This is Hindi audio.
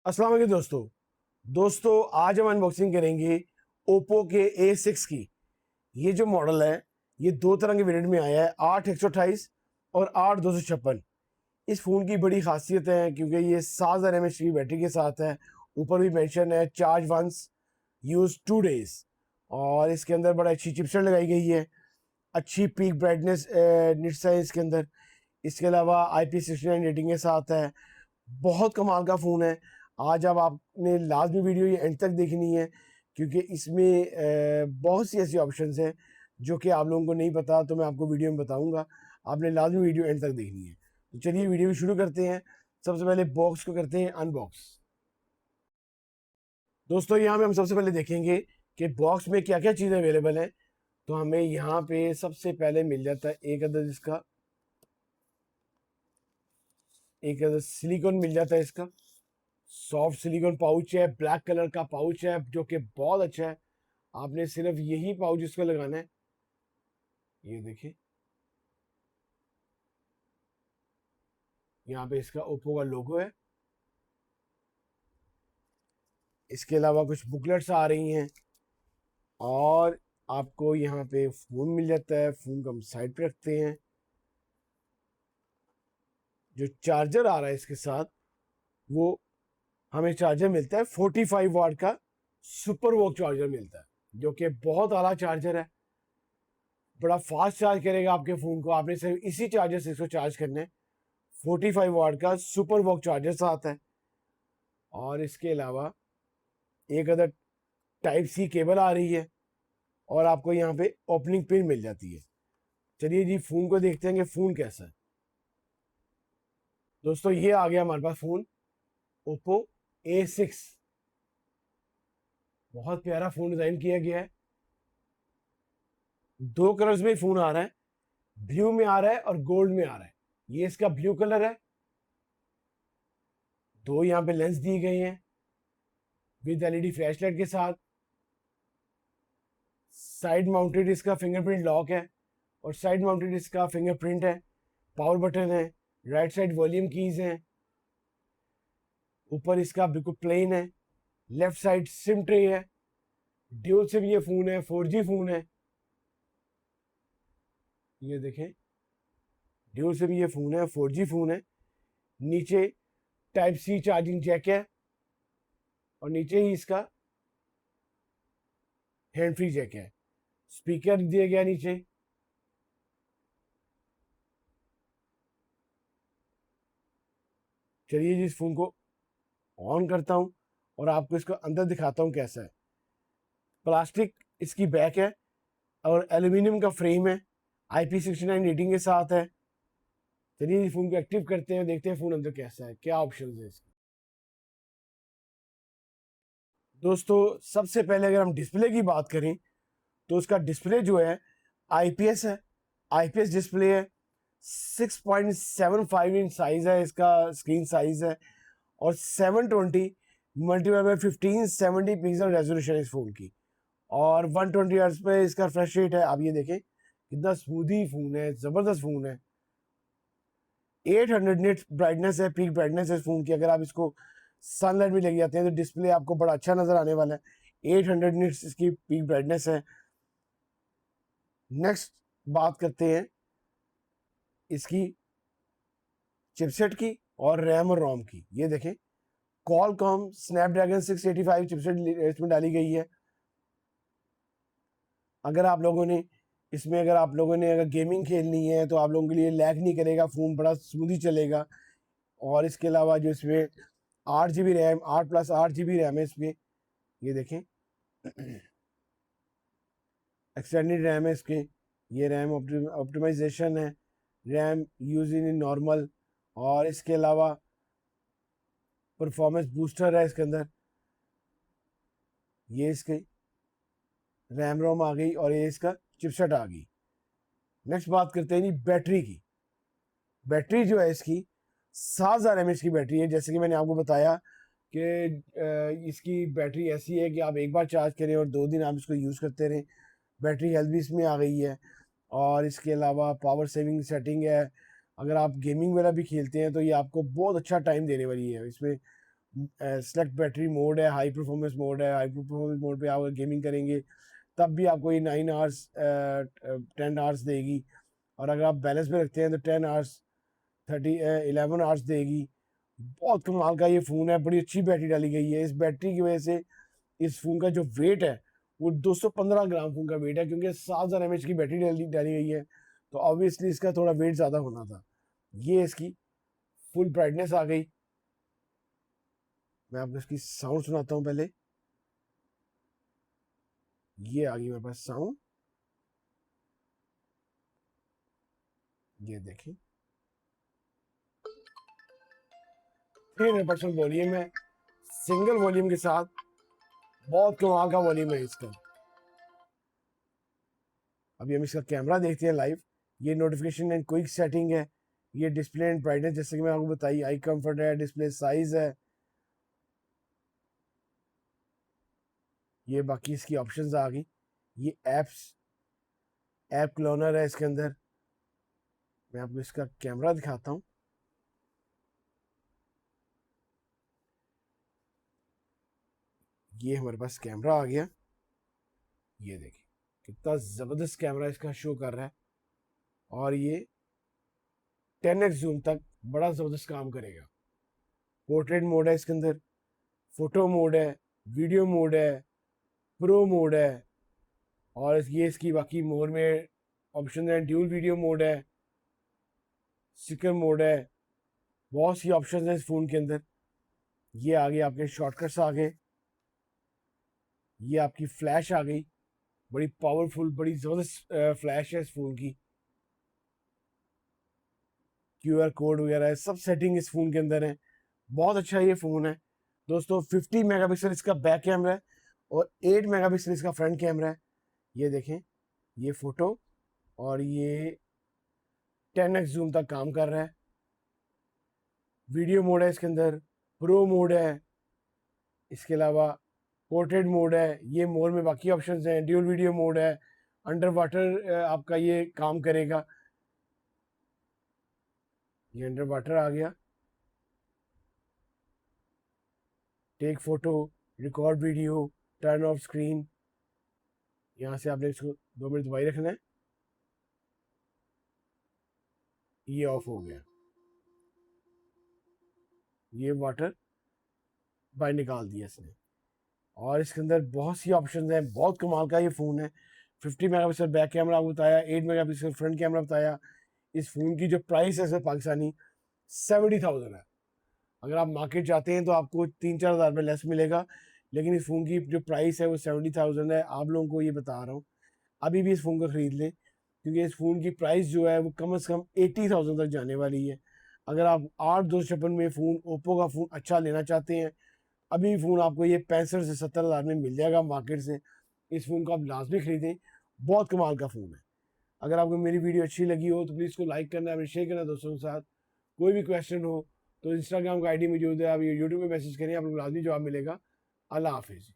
अस्सलाम वालेकुम दोस्तों आज हम अनबॉक्सिंग करेंगे ओप्पो के A6 की। ये जो मॉडल है ये दो तरह के वेरिएंट में आया है, 8/128 और 8/256। इस फ़ोन की बड़ी खासियत है क्योंकि ये 7000 mAh की बैटरी के साथ है। ऊपर भी मेंशन है चार्ज वंस यूज 2 डेज। और इसके अंदर बड़ा अच्छी चिपसेट लगाई गई है, अच्छी पीक ब्राइटनेस निट्स है इसके अंदर। इसके अलावा IP69 रेटिंग के साथ है। बहुत कमाल का फ़ोन है। आज अब आपने लाज़मी वीडियो ये एंड तक देखनी है क्योंकि इसमें बहुत सी ऐसी ऑप्शंस हैं जो कि आप लोगों को नहीं पता, तो मैं आपको वीडियो में बताऊँगा। आपने लाज़मी वीडियो एंड तक देखनी है। तो चलिए वीडियो शुरू करते हैं। सबसे पहले बॉक्स को करते हैं अनबॉक्स। दोस्तों यहाँ पे हम सबसे पहले देखेंगे कि बॉक्स में क्या-क्या चीज़ें अवेलेबल हैं। तो हमें यहाँ पे सबसे पहले मिल जाता है एक अदद सिलिकॉन मिल जाता है इसका। सॉफ्ट सिलिकॉन पाउच है, ब्लैक कलर का पाउच है जो कि बहुत अच्छा है। आपने सिर्फ यही पाउच इसको लगाना है। ये देखिए, यहाँ पे इसका ओप्पो का लोगो है। इसके अलावा कुछ बुकलेट्स आ रही हैं और आपको यहाँ पे फ़ोन मिल जाता है। फ़ोन को हम साइड पे रखते हैं। जो चार्जर आ रहा है इसके साथ, वो हमें चार्जर मिलता है 45 वाट का सुपर वॉक चार्जर मिलता है, जो कि बहुत आला चार्जर है। बड़ा फास्ट चार्ज करेगा आपके फ़ोन को। आपने सिर्फ इसी चार्जर से इसको चार्ज करना है। 45 वाट का सुपर वॉक चार्जर साथ है। और इसके अलावा एक अदर टाइप सी केबल आ रही है और आपको यहाँ पे ओपनिंग पिन मिल जाती है। चलिए जी फ़ोन को देखते हैं कि फ़ोन कैसा है। दोस्तों ये आ गया हमारे पास फ़ोन, ओप्पो A6। बहुत प्यारा फ़ोन डिज़ाइन किया गया है। दो कलर्स में फ़ोन आ रहा है, ब्लू में आ रहा है और गोल्ड में आ रहा है। ये इसका ब्लू कलर है। दो यहाँ पे लेंस दिए गए हैं विद LED फ्लैशलाइट के साथ। साइड माउंटेड इसका फिंगरप्रिंट लॉक है और साइड माउंटेड इसका फिंगरप्रिंट है। पावर बटन है, राइट साइड वॉल्यूम कीज हैं। ऊपर इसका बिल्कुल प्लेन है। लेफ्ट साइड सिम ट्रे है। ड्यूल सिम ये फ़ोन है, 4G फ़ोन है। ये देखें, ड्यूल सिम ये फ़ोन है, 4G फ़ोन है। नीचे टाइप सी चार्जिंग जैक है और नीचे ही इसका हैंड फ्री जैक है। स्पीकर दिया गया नीचे। चलिए जी इस फ़ोन को ऑन करता हूँ और आपको इसको अंदर दिखाता हूँ कैसा है। प्लास्टिक इसकी बैक है और एल्यूमिनियम का फ्रेम है। IP69 रेटिंग के साथ है। चलिए इस फ़ोन को एक्टिव करते हैं, देखते हैं फ़ोन अंदर कैसा है, क्या ऑप्शन है इसके। दोस्तों सबसे पहले अगर हम डिस्प्ले की बात करें तो उसका डिस्प्ले जो है IPS है। IPS डिस्प्ले है। 6.75 इंच साइज है इसका, स्क्रीन साइज है। और 720 मल्टीप्लाई बाय 1570 पिक्सल रेजोल्यूशन है इस फोन की। और 120 हर्ट्ज पे इसका फ्रेश रेट है। आप ये देखें कितना स्मूदी फ़ोन है, ज़बरदस्त फ़ोन है। 800 निट ब्राइटनेस है, पीक ब्राइटनेस है इस फ़ोन की। अगर आप इसको सनलाइट में लेके जाते हैं तो डिस्प्ले आपको बड़ा अच्छा नज़र आने वाला है। 800 निट्स इसकी पीक ब्राइटनेस है। नेक्स्ट बात करते हैं इसकी चिपसेट की और रैम और रोम की। ये देखें, कॉलकॉम स्नैपड्रैगन 685 चिपसेट इसमें डाली गई है। अगर आप लोगों ने अगर गेमिंग खेलनी है तो आप लोगों के लिए लैग नहीं करेगा, फ़ोन बड़ा स्मूदी चलेगा। और इसके अलावा जो इसमें 8 GB रैम, 8+8 GB रैम है इसमें। ये देखें, एक्सटेंडेड रैम है इसके। ये रैम ऑप्टिमाइजेशन है, रैम यूज इन नॉर्मल। और इसके अलावा परफॉर्मेंस बूस्टर है इसके अंदर। ये इसकी रैम रोम आ गई और ये इसका चिपसेट आ गई। नेक्स्ट बात करते हैं जी बैटरी की। बैटरी जो है इसकी 7000 mAh की बैटरी है। जैसे कि मैंने आपको बताया कि इसकी बैटरी ऐसी है कि आप एक बार चार्ज करें और 2 दिन आप इसको यूज़ करते रहें। बैटरी हेल्थ भी इसमें आ गई है। और इसके अलावा पावर सेविंग सेटिंग है। अगर आप गेमिंग वगैरह भी खेलते हैं तो ये आपको बहुत अच्छा टाइम देने वाली है। इसमें सेलेक्ट बैटरी मोड है, हाई परफॉर्मेंस मोड है। हाई परफॉर्मेंस मोड पे आप गेमिंग करेंगे तब भी आपको ये 9 आवर्स 10 आवर्स देगी, और अगर आप बैलेंस में रखते हैं तो 10 आवर्स 11 आवर्स देगी। बहुत कमाल का ये फ़ोन है, बड़ी अच्छी बैटरी डाली गई है। इस बैटरी की वजह से इस फ़ोन का जो वेट है वो 215 ग्राम फ़ोन का वेट है, क्योंकि 7000 mAh की बैटरी डाली गई है, तो ऑब्वियसली इसका थोड़ा वेट ज़्यादा होना था। ये इसकी फुल ब्राइटनेस आ गई। मैं आपको इसकी साउंड सुनाता हूँ पहले। ये आ गई मेरे पास साउंड, ये देखें 300% वॉल्यूम है, सिंगल वॉल्यूम के साथ। बहुत कमाल का वॉल्यूम है इसका। अभी हम इसका कैमरा देखते हैं लाइव। ये नोटिफिकेशन एंड क्विक सेटिंग है, ये डिस्प्ले एंड ब्राइटनेस जैसे कि मैं आपको बताई, आई कंफर्ट है, डिस्प्ले साइज है, ये बाकी इसकी ऑप्शंस आ गई। ये ऐप क्लोनर है इसके अंदर। मैं आपको इसका कैमरा दिखाता हूँ। ये हमारे पास कैमरा आ गया, ये देखिए कितना ज़बरदस्त कैमरा इसका शो कर रहा है, और ये 10x जूम तक बड़ा ज़बरदस्त काम करेगा। पोर्ट्रेट मोड है इसके अंदर, फोटो मोड है, वीडियो मोड है, प्रो मोड है, और ये इसकी बाकी मोड में ऑप्शन है। ड्यूल वीडियो मोड है, स्टिकर मोड है, बहुत सी ऑप्शन है इस फ़ोन के अंदर। ये आ गए आपके शॉर्टकट्स आ गए, ये आपकी फ्लैश आ गई, बड़ी पावरफुल बड़ी ज़बरदस्त फ्लैश है इस फ़ोन की। QR कोड वगैरह है, सब सेटिंग इस फ़ोन के अंदर है। बहुत अच्छा ये फ़ोन है दोस्तों। 50 मेगापिक्सल इसका बैक कैमरा है और 8 मेगापिक्सल इसका फ्रंट कैमरा है। ये देखें, ये फ़ोटो, और ये 10x जूम तक काम कर रहा है। वीडियो मोड है इसके अंदर, प्रो मोड है, इसके अलावा पोर्ट्रेट मोड है। ये मोड में बाकी ऑप्शंस हैं, ड्यूल वीडियो मोड है, अंडर वाटर आपका ये काम करेगा। ये अंडर वाटर आ गया, take photo, record video, turn off screen. यहाँ से आपने इसको 2 मिनट दबाई रखना है, ये ऑफ हो गया। ये वाटर बाहर निकाल दिया इसने। और इसके अंदर बहुत सी ऑप्शन हैं, बहुत कमाल का ये फ़ोन है। 50 मेगापिक्सल बैक कैमरा आपको बताया, 8 मेगापिक्सल फ्रंट कैमरा बताया। इस फ़ोन की जो प्राइस है सर पाकिस्तानी 70,000 है। अगर आप मार्केट जाते हैं तो आपको 3-4 हज़ार रुपये लेस मिलेगा, लेकिन इस फ़ोन की जो प्राइस है वो 70,000 है। आप लोगों को ये बता रहा हूँ, अभी भी इस फ़ोन को ख़रीद लें, क्योंकि इस फ़ोन की प्राइस जो है वो कम से कम 80,000 तक जाने वाली है। अगर आप 8/256 में फ़ोन ओप्पो का फ़ोन अच्छा लेना चाहते हैं, अभी फ़ोन आपको ये 65 से 70 हज़ार में मिल जाएगा मार्केट से। इस फ़ोन को आप लाजमी ख़रीदें, बहुत कमाल का फ़ोन है। अगर आपको मेरी वीडियो अच्छी लगी हो तो प्लीज़ इसको लाइक करना, अपने शेयर करना दोस्तों के साथ। कोई भी क्वेश्चन हो तो इंस्टाग्राम का आईडी मौजूद है, आप यूट्यूब पे मैसेज करें, आप लोग लाजमी जवाब मिलेगा। अल्लाह हाफिज़।